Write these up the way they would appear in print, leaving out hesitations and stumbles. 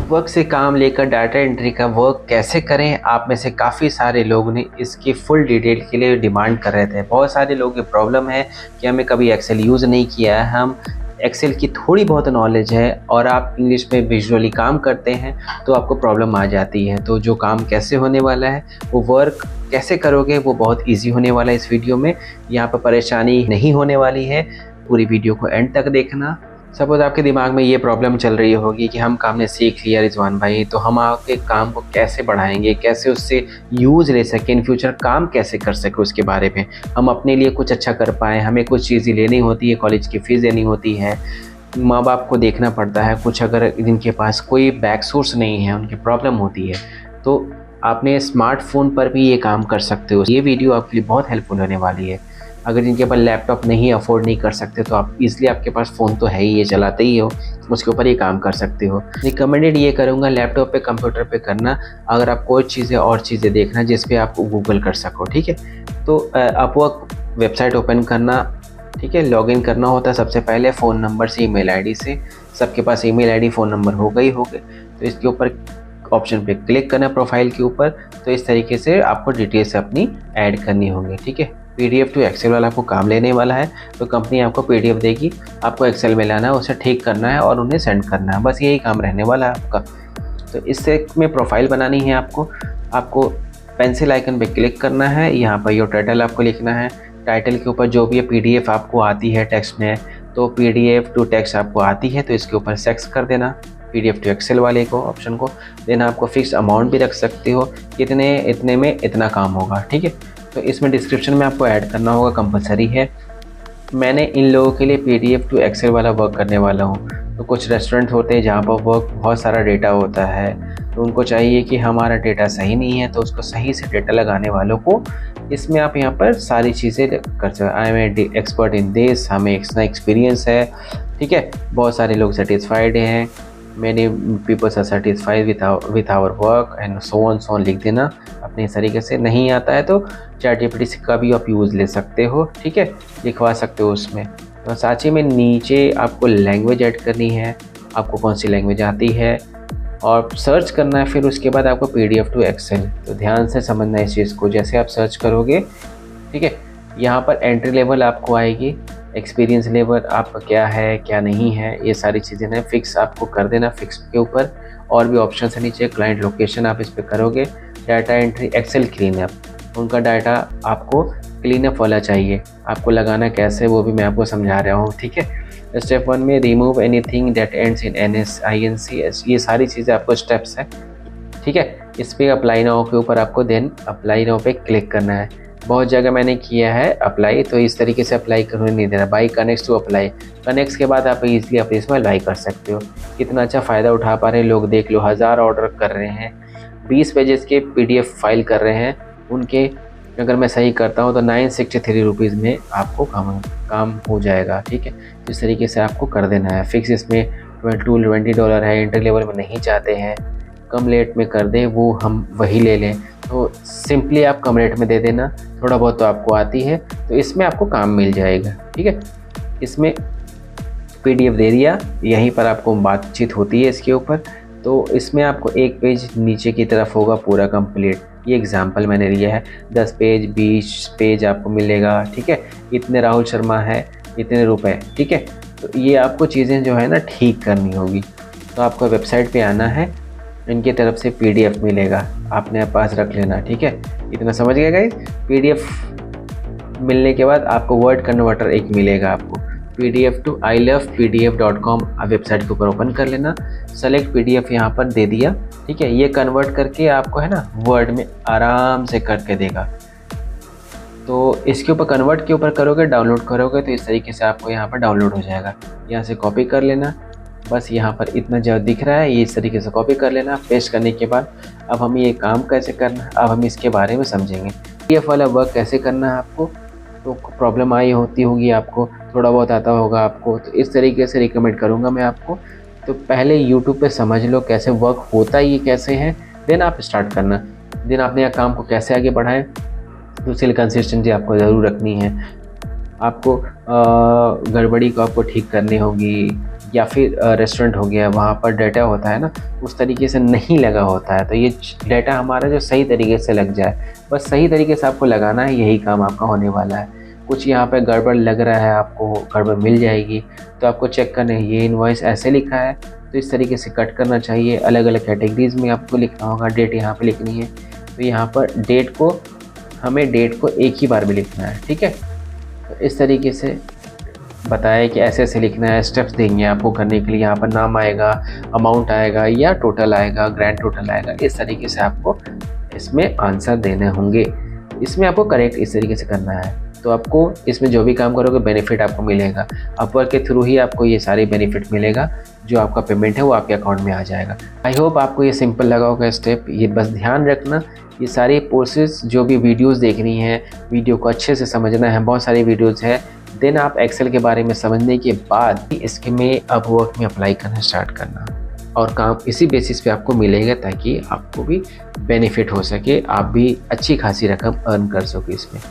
Work से काम लेकर डाटा एंट्री का वर्क कैसे करें, आप में से काफ़ी सारे लोग ने इसकी फुल डिटेल के लिए डिमांड कर रहे थे। बहुत सारे लोगों की प्रॉब्लम है कि हमें कभी एक्सेल यूज़ नहीं किया है, हम एक्सेल की थोड़ी बहुत नॉलेज है और आप इंग्लिश में विजुअली काम करते हैं तो आपको प्रॉब्लम आ जाती है। तो जो काम कैसे होने वाला है, वो वर्क कैसे करोगे, वो बहुत ईजी होने वाला है इस वीडियो में। यहाँ पर परेशानी नहीं होने वाली है, पूरी वीडियो को एंड तक देखना। सपोज़ आपके दिमाग में ये प्रॉब्लम चल रही होगी कि हम काम ने सीख लिया रिजवान भाई, तो हम आपके काम को कैसे बढ़ाएंगे, कैसे उससे यूज़ ले सकें, इन फ्यूचर काम कैसे कर सकें, उसके बारे में हम अपने लिए कुछ अच्छा कर पाएँ। हमें कुछ चीज़ें लेनी होती है, कॉलेज की फ़ीस देनी होती है, माँ बाप को देखना पड़ता है कुछ, अगर जिनके पास कोई बैक सोर्स नहीं है, उनकी प्रॉब्लम होती है, तो आपने स्मार्टफ़ोन पर भी ये काम कर सकते हो। ये वीडियो आपके लिए बहुत हेल्पफुल होने वाली है। अगर जिनके पास लैपटॉप नहीं अफोर्ड नहीं कर सकते तो आप ईज़िली, आपके पास फ़ोन तो है ही, ये चलाते ही हो, उसके ऊपर ये काम कर सकते हो। रिकमेंडेड ये करूँगा लैपटॉप पे, कंप्यूटर पे करना, अगर आप कोई चीज़ें और चीज़ें देखना जिस पे आप गूगल कर सको, ठीक है। तो अपवर्क वेबसाइट ओपन करना, ठीक है। लॉगिन करना होता है सबसे पहले फ़ोन नंबर से, ईमेल आईडी से। सबके पास ईमेल आईडी फ़ोन नंबर होगा ही होगा, तो इसके ऊपर ऑप्शन पे क्लिक करना प्रोफाइल के ऊपर। तो इस तरीके से आपको डिटेल्स अपनी ऐड करनी होंगी, ठीक है। पीडीएफ टू एक्सेल वाला आपको काम लेने वाला है, तो कंपनी आपको पीडीएफ देगी, आपको एक्सेल में लाना है, उसे ठीक करना है और उन्हें सेंड करना है, बस यही काम रहने वाला है आपका। तो इससे में प्रोफाइल बनानी है आपको पेंसिल आइकन पे क्लिक करना है, यहाँ पर योर टाइटल आपको लिखना है। टाइटल के ऊपर जो भी पीडीएफ आपको आती है टेक्स्ट में, तो पीडीएफ टू टेक्स्ट आपको आती है तो इसके ऊपर सेक्स कर देना, पीडीएफ टू एक्सेल वाले को ऑप्शन को देना। आपको फिक्स अमाउंट भी रख सकते हो, इतने में इतना काम होगा, ठीक है। तो इसमें डिस्क्रिप्शन में आपको ऐड करना होगा, कंपलसरी है। मैंने इन लोगों के लिए पीडीएफ टू एक्सेल वाला वर्क करने वाला हूँ। तो कुछ रेस्टोरेंट होते हैं जहाँ पर वर्क बहुत सारा डेटा होता है, तो उनको चाहिए कि हमारा डेटा सही नहीं है, तो उसको सही से डेटा लगाने वालों को इसमें आप यहाँ पर सारी चीज़ें कर सकते। I am expert in this, हमें इतना एक्सपीरियंस है, ठीक है। बहुत सारे लोग सेटिस्फाइड हैं, many peoples are satisfied with our work and so on लिख देना अपने इस तरीके से। नहीं आता है तो चैट जीपीटी का भी आप यूज़ ले सकते हो, ठीक है, लिखवा सकते हो उसमें। तो साथ में नीचे आपको लैंग्वेज ऐड करनी है, आपको कौन सी लैंग्वेज आती है, और सर्च करना है फिर उसके बाद आपको पीडीएफ टू एक्सेल। तो ध्यान से समझना इस चीज़ को, जैसे आप सर्च करोगे, ठीक है। यहाँ पर एंट्री लेवल आपको आएगी, एक्सपीरियंस लेवल आपका क्या है क्या नहीं है, ये सारी चीज़ें हैं, फिक्स आपको कर देना, फिक्स के ऊपर और भी ऑप्शन है नीचे। क्लाइंट लोकेशन आप इस पर करोगे, डाटा एंट्री एक्सेल क्लीनअप, उनका डाटा आपको क्लीनअप वाला चाहिए, आपको लगाना कैसे वो भी मैं आपको समझा रहा हूँ, ठीक है। स्टेप 1 में remove anything that ends in NS INC, ये सारी चीज़ें आपको स्टेप्स हैं, ठीक है। इस पर अप्लाई नाउ के ऊपर आपको देन अप्लाई नाउ पे क्लिक करना है। बहुत जगह मैंने किया है अप्लाई, तो इस तरीके से अप्लाई करने नहीं देना, by connect to apply. Connect के बाद आप इजीली अपने इसमें अप्लाई कर सकते हो। कितना अच्छा फ़ायदा उठा पा रहे हैं लोग, देख लो, 1000 ऑर्डर कर रहे हैं, 20 पेजेस के PDF फाइल कर रहे हैं उनके। अगर मैं सही करता हूँ तो 963 रुपीज़ में आपको काम हो जाएगा, ठीक है। तो इस तरीके से आपको कर देना है फिक्स। इसमें $20 है, इंटर लेवल में नहीं चाहते हैं, कम रेट में कर दे वो हम वही ले लें, तो सिंपली आप कम रेट में दे देना, थोड़ा बहुत तो आपको आती है, तो इसमें आपको काम मिल जाएगा, ठीक है। इसमें PDF दे दिया, यहीं पर आपको बातचीत होती है इसके ऊपर। तो इसमें आपको एक पेज नीचे की तरफ होगा पूरा कंप्लीट, ये एग्जांपल मैंने लिया है, 10 पेज 20 पेज आपको मिलेगा, ठीक है। इतने राहुल शर्मा है, इतने रुपए, ठीक है। तो ये आपको चीज़ें जो है ना ठीक करनी होगी। तो आपको वेबसाइट पे आना है, इनकी तरफ से PDF मिलेगा, आपने पास रख लेना, ठीक है। इतना समझ गए गाइस। PDF मिलने के बाद आपको वर्ड कन्वर्टर एक मिलेगा, आपको PDF टू ilovepdf.com वेबसाइट के ऊपर ओपन कर लेना, सेलेक्ट PDF यहाँ पर दे दिया, ठीक है। ये कन्वर्ट करके आपको है ना वर्ड में आराम से करके देगा। तो इसके ऊपर कन्वर्ट के ऊपर करोगे, डाउनलोड करोगे, तो इस तरीके से आपको यहाँ पर डाउनलोड हो जाएगा। यहाँ से कॉपी कर लेना, बस यहाँ पर इतना जो दिख रहा है ये इस तरीके से कॉपी कर लेना। पेस्ट करने के बाद अब हम ये काम कैसे करना है, अब हम इसके बारे में समझेंगे। PDF वाला वर्क कैसे करना है आपको, तो प्रॉब्लम आई होती होगी आपको, थोड़ा बहुत आता होगा आपको, तो इस तरीके से रिकमेंड करूँगा मैं आपको। तो पहले YouTube पे समझ लो कैसे वर्क होता है, ये कैसे है, देन आप स्टार्ट करना, देन आपने यह काम को कैसे आगे बढ़ाएं। दूसरी कंसिस्टेंसी आपको ज़रूर रखनी है, आपको गड़बड़ी को आपको ठीक करनी होगी, या फिर रेस्टोरेंट हो गया, वहाँ पर डाटा होता है ना, उस तरीके से नहीं लगा होता है। तो ये डाटा हमारा जो सही तरीके से लग जाए, बस सही तरीके से आपको लगाना है, यही काम आपका होने वाला है। कुछ यहाँ पे गड़बड़ लग रहा है, आपको गड़बड़ मिल जाएगी, तो आपको चेक करना है ये इनवॉइस ऐसे लिखा है, तो इस तरीके से कट करना चाहिए। अलग अलग कैटेगरीज़ में आपको लिखना होगा, डेट यहाँ पे लिखनी है, तो यहाँ पर हमें डेट को एक ही बार में लिखना है, ठीक है। तो इस तरीके से बताया कि ऐसे ऐसे लिखना है, स्टेप्स देंगे आपको करने के लिए। यहाँ पर नाम आएगा, अमाउंट आएगा या टोटल आएगा, ग्रैंड टोटल आएगा। इस तरीके से आपको इसमें आंसर देने होंगे। इसमें आपको करेक्ट इस तरीके से करना है, तो आपको इसमें जो भी काम करोगे बेनिफिट आपको मिलेगा। अपवर्क के थ्रू ही आपको ये सारे बेनिफिट मिलेगा, जो आपका पेमेंट है वो आपके अकाउंट में आ जाएगा। आई होप आपको ये सिंपल लगा होगा स्टेप। ये बस ध्यान रखना, ये सारे प्रोसेस जो भी वीडियोस देखनी है, वीडियो को अच्छे से समझना है, बहुत सारी वीडियोस है। देन आप एक्सेल के बारे में समझने के बाद इसके में अपवर्क में अप्लाई करना स्टार्ट करना, और काम इसी बेसिस पे आपको मिलेगा, ताकि आपको भी बेनिफिट हो सके, आप भी अच्छी खासी रकम अर्न कर सको इसमें।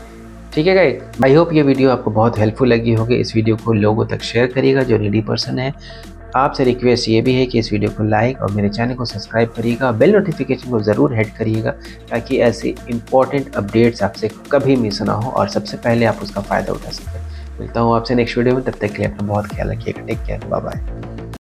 ठीक है गाइस, आई होप ये वीडियो आपको बहुत हेल्पफुल लगी होगी। इस वीडियो को लोगों तक शेयर करिएगा जो नीडी पर्सन है। आपसे रिक्वेस्ट ये भी है कि इस वीडियो को लाइक और मेरे चैनल को सब्सक्राइब करिएगा, बेल नोटिफिकेशन को ज़रूर हिट करिएगा, ताकि ऐसे इंपॉर्टेंट अपडेट्स आपसे कभी मिस ना हो और सबसे पहले आप उसका फ़ायदा उठा सकें। मिलता हूँ आपसे नेक्स्ट वीडियो में, तब तक के लिए अपना बहुत ख्याल रखिएगा। Take care, bye bye.